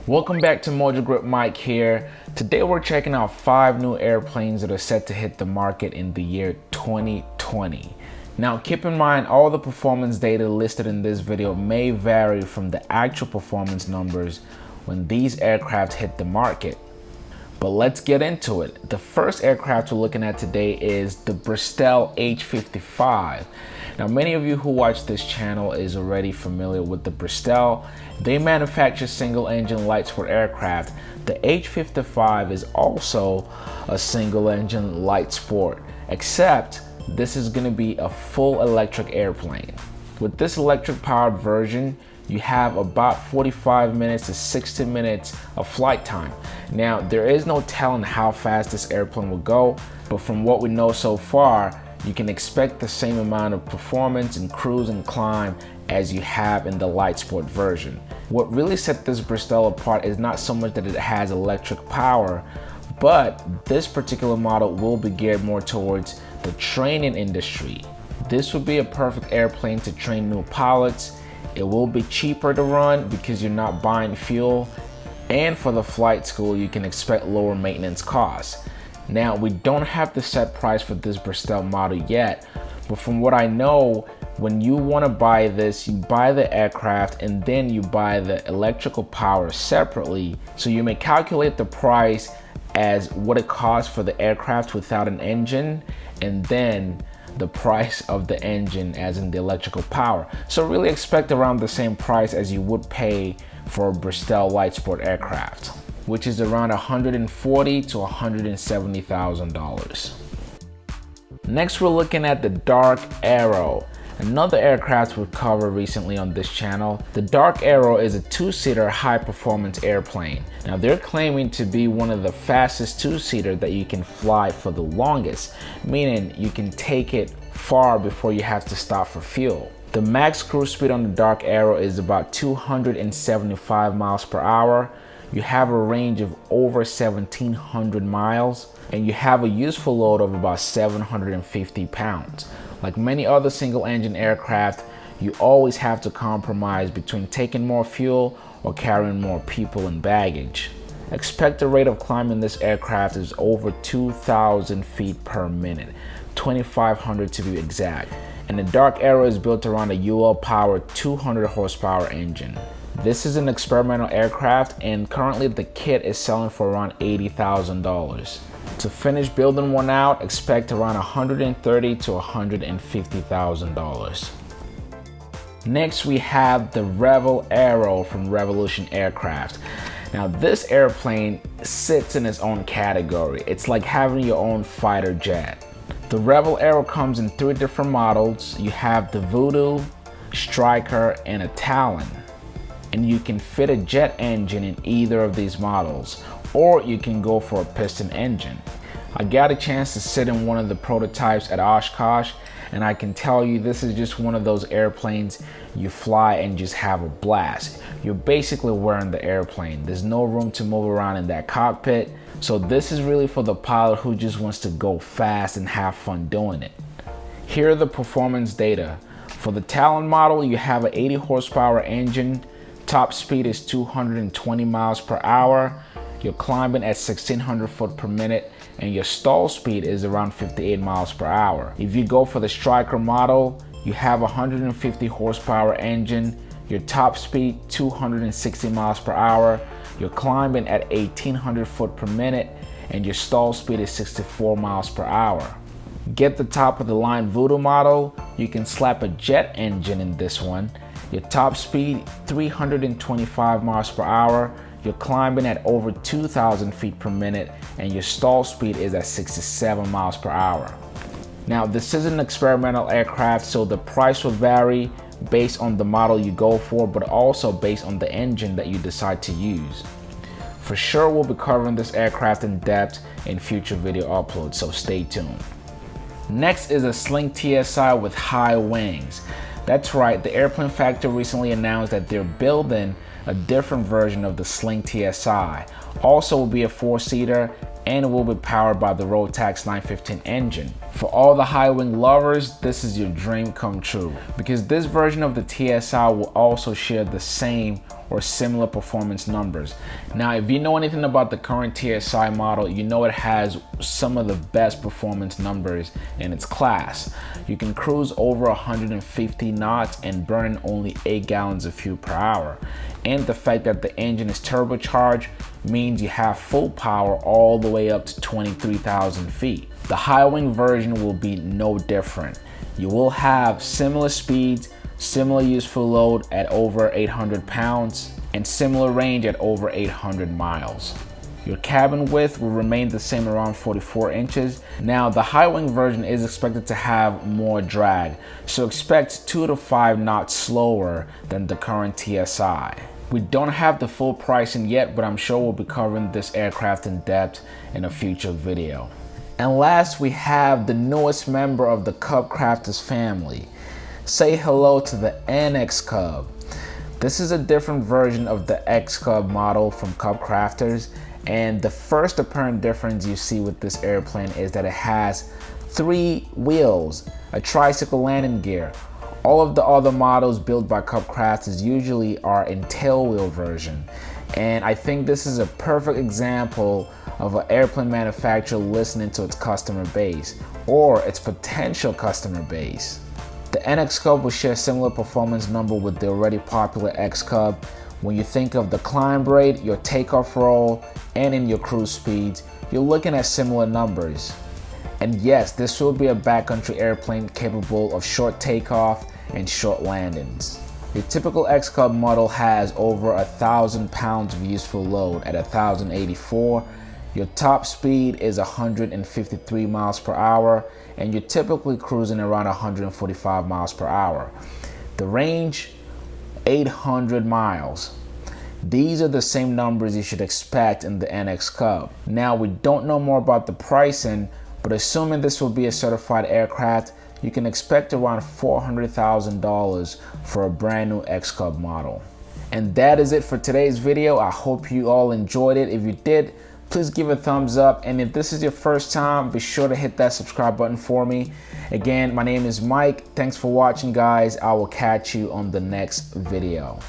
Welcome back to Mojo Grip Mike here. Today we're checking out 5 new airplanes that are set to hit the market in the year 2020. Now keep in mind all the performance data listed in this video may vary from the actual performance numbers when these aircraft hit the market. But let's get into it. The first aircraft we're looking at today is the Bristell H55. Now many of you who watch this channel is already familiar with the Bristell. They manufacture single engine light sport aircraft. The H55 is also a single engine light sport, except this is going to be a full electric airplane. With this electric powered version, you have about 45 minutes to 60 minutes of flight time. Now, there is no telling how fast this airplane will go, but from what we know so far, you can expect the same amount of performance and cruise and climb as you have in the light sport version. What really set this Bristell apart is not so much that it has electric power, but this particular model will be geared more towards the training industry. This would be a perfect airplane to train new pilots. It will be cheaper to run because you're not buying fuel, and for the flight school you can expect lower maintenance costs. Now, we don't have the set price for this Bristell model yet, but from what I know, when you want to buy this, you buy the aircraft and then you buy the electrical power separately. So you may calculate the price as what it costs for the aircraft without an engine, and then the price of the engine as in the electrical power. So really expect around the same price as you would pay for a Bristell light sport aircraft, which is around $140,000 to $170,000. Next, we're looking at the Darkaero, another aircraft we've covered recently on this channel. The Darkaero is a 2-seater high-performance airplane. Now, they're claiming to be one of the fastest 2-seater that you can fly for the longest, meaning you can take it far before you have to stop for fuel. The max cruise speed on the Darkaero is about 275 miles per hour. You have a range of over 1,700 miles, and you have a useful load of about 750 pounds. Like many other single-engine aircraft, you always have to compromise between taking more fuel or carrying more people and baggage. Expected rate of climb in this aircraft is over 2,000 feet per minute, 2,500 to be exact. And the Darkaero is built around a UL-powered 200 horsepower engine. This is an experimental aircraft, and currently the kit is selling for around $80,000. To finish building one out, expect around $130,000 to $150,000. Next, we have the Revelaero from Revolution Aircraft. Now, this airplane sits in its own category. It's like having your own fighter jet. The Revelaero comes in 3 different models. You have the Voodoo, Stryker, and a Talon. And you can fit a jet engine in either of these models, or you can go for a piston engine. I got a chance to sit in one of the prototypes at Oshkosh, and I can tell you this is just one of those airplanes you fly and just have a blast. You're basically wearing the airplane. There's no room to move around in that cockpit, so this is really for the pilot who just wants to go fast and have fun doing it. Here are the performance data. For the Talon model, you have an 80 horsepower engine. Top speed is 220 miles per hour. You're climbing at 1,600 foot per minute, and your stall speed is around 58 miles per hour. If you go for the Stryker model, you have a 150 horsepower engine. Your top speed 260 miles per hour. You're climbing at 1,800 foot per minute, and your stall speed is 64 miles per hour. Get the top of the line Voodoo model. You can slap a jet engine in this one. Your top speed 325 miles per hour. You're climbing at over 2,000 feet per minute, and your stall speed is at 67 miles per hour. Now, this is an experimental aircraft, so the price will vary based on the model you go for, but also based on the engine that you decide to use. For sure, we'll be covering this aircraft in depth in future video uploads, so stay tuned. Next is a Sling TSi with high wings. That's right, the airplane factory recently announced that they're building a different version of the Sling TSi. Also will be a 4-seater, and it will be powered by the Rotax 915 engine. For all the high wing lovers, this is your dream come true, because this version of the TSi will also share the same or similar performance numbers. Now, if you know anything about the current TSi model, you know it has some of the best performance numbers in its class. You can cruise over 150 knots and burn only 8 gallons of fuel per hour. And the fact that the engine is turbocharged means you have full power all the way up to 23,000 feet. The Highwing version will be no different. You will have similar speeds, similar useful load at over 800 pounds, and similar range at over 800 miles. Your cabin width will remain the same, around 44 inches. Now, the Highwing version is expected to have more drag, so expect 2 to 5 knots slower than the current TSi. We don't have the full pricing yet, but I'm sure we'll be covering this aircraft in depth in a future video. And last, we have the newest member of the Cubcrafters family. Say hello to the NX Cub. This is a different version of the X Cub model from Cubcrafters, and the first apparent difference you see with this airplane is that it has 3 wheels, a tricycle landing gear. All of the other models built by Cubcrafters usually are in tailwheel version, and I think this is a perfect example of an airplane manufacturer listening to its customer base, or its potential customer base. The NX Cub will share similar performance number with the already popular X Cub. When you think of the climb rate, your takeoff roll, and in your cruise speeds, you're looking at similar numbers. And yes, this will be a backcountry airplane capable of short takeoff and short landings. Your typical X Cub model has over 1,000 pounds of useful load at 1,084. Your top speed is 153 miles per hour, and you're typically cruising around 145 miles per hour. The range, 800 miles. These are the same numbers you should expect in the NX Cub. Now, we don't know more about the pricing, but assuming this will be a certified aircraft, you can expect around $400,000 for a brand new X Cub model. And that is it for today's video. I hope you all enjoyed it. If you did, please give a thumbs up, and if this is your first time, be sure to hit that subscribe button for me. Again, my name is Mike. Thanks for watching, guys. I will catch you on the next video.